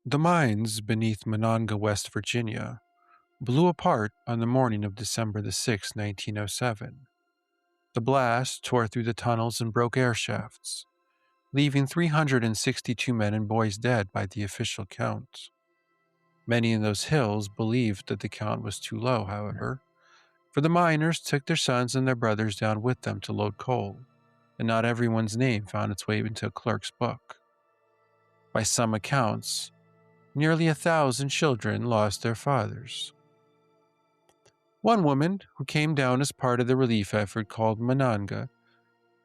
The mines beneath Monongah, West Virginia, blew apart on the morning of December the 6th, 1907. The blast tore through the tunnels and broke airshafts, leaving 362 men and boys dead by the official count. Many in those hills believed that the count was too low, however, for the miners took their sons and their brothers down with them to load coal, and not everyone's name found its way into a clerk's book. By some accounts, nearly 1,000 children lost their fathers. One woman who came down as part of the relief effort called Monongah,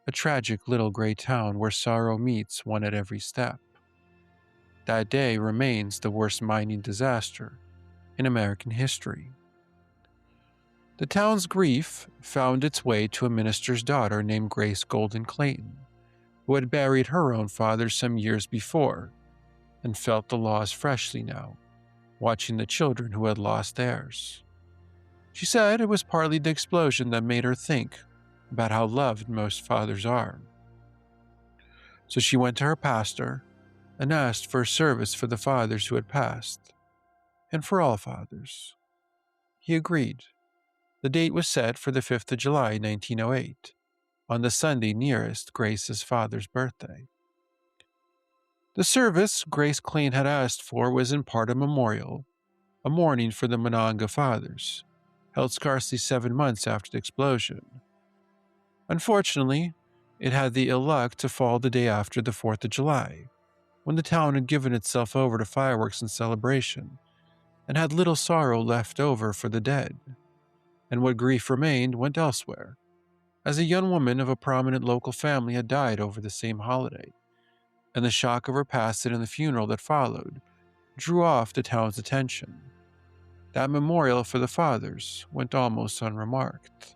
a tragic little gray town where sorrow meets one at every step. That day remains the worst mining disaster in American history. The town's grief found its way to a minister's daughter named Grace Golden Clayton, who had buried her own father some years before and felt the loss freshly now, watching the children who had lost theirs. She said it was partly the explosion that made her think about how loved most fathers are. So she went to her pastor and asked for a service for the fathers who had passed, and for all fathers. He agreed. The date was set for the 5th of July, 1908, on the Sunday nearest Grace's father's birthday. The service Grace Clayton had asked for was in part a memorial, a mourning for the Monongah fathers, held scarcely 7 months after the explosion. Unfortunately, it had the ill luck to fall the day after the 4th of July, when the town had given itself over to fireworks and celebration, and had little sorrow left over for the dead. And what grief remained went elsewhere, as a young woman of a prominent local family had died over the same holiday, and the shock of her passing and the funeral that followed drew off the town's attention. That memorial for the fathers went almost unremarked.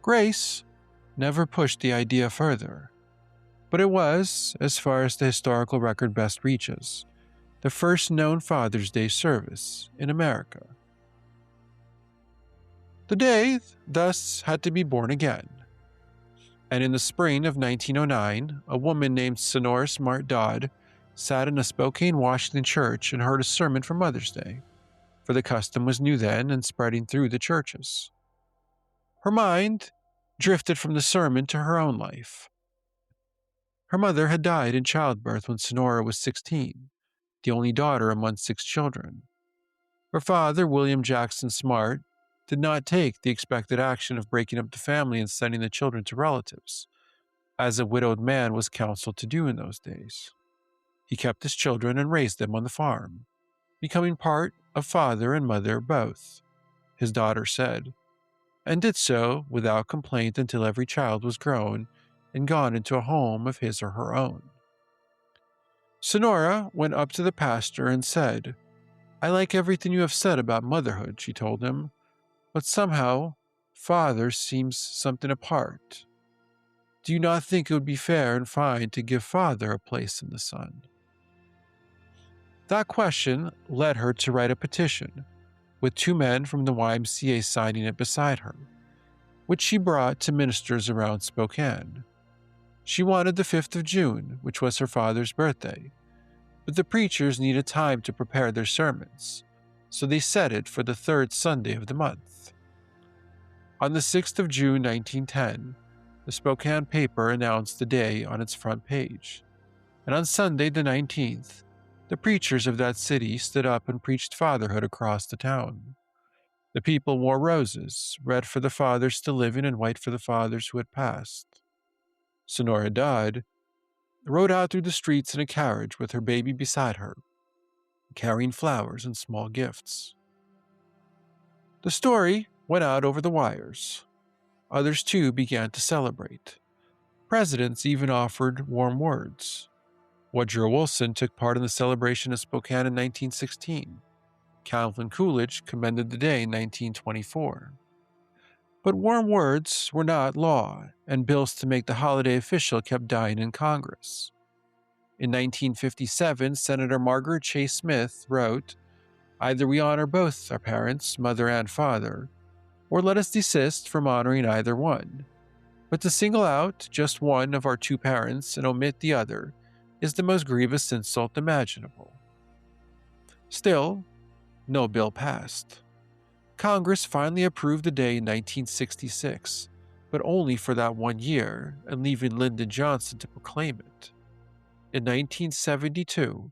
Grace never pushed the idea further, but it was, as far as the historical record best reaches, the first known Father's Day service in America. The day, thus, had to be born again. And in the spring of 1909, a woman named Sonora Smart Dodd sat in a Spokane, Washington church and heard a sermon for Mother's Day, for the custom was new then and spreading through the churches. Her mind drifted from the sermon to her own life. Her mother had died in childbirth when Sonora was 16, the only daughter among 6 children. Her father, William Jackson Smart, did not take the expected action of breaking up the family and sending the children to relatives, as a widowed man was counseled to do in those days. He kept his children and raised them on the farm, becoming part of father and mother both, his daughter said, and did so without complaint until every child was grown and gone into a home of his or her own. Sonora went up to the pastor and said, "I like everything you have said about motherhood," she told him, "but somehow, father seems something apart. Do you not think it would be fair and fine to give father a place in the sun?" That question led her to write a petition, with 2 men from the YMCA signing it beside her, which she brought to ministers around Spokane. She wanted the 5th of June, which was her father's birthday, but the preachers needed time to prepare their sermons, so they set it for the 3rd Sunday of the month. On the 6th of June, 1910, the Spokane paper announced the day on its front page, and on Sunday the 19th, the preachers of that city stood up and preached fatherhood across the town. The people wore roses, red for the fathers still living and white for the fathers who had passed. Sonora Dodd rode out through the streets in a carriage with her baby beside her, carrying flowers and small gifts. The story went out over the wires. Others too began to celebrate. Presidents even offered warm words. Woodrow Wilson took part in the celebration of Spokane in 1916. Calvin Coolidge commended the day in 1924. But warm words were not law, and bills to make the holiday official kept dying in Congress. In 1957, Senator Margaret Chase Smith wrote, "Either we honor both our parents, mother and father, or let us desist from honoring either one. But to single out just one of our 2 parents and omit the other is the most grievous insult imaginable." Still, no bill passed. Congress finally approved the day in 1966, but only for that 1 year and leaving Lyndon Johnson to proclaim it. In 1972,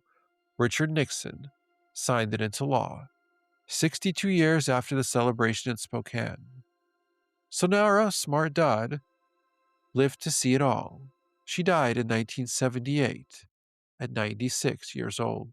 Richard Nixon signed it into law, 62 years after the celebration in Spokane. So now our smart Dodd lived to see it all. She died in 1978 at 96 years old.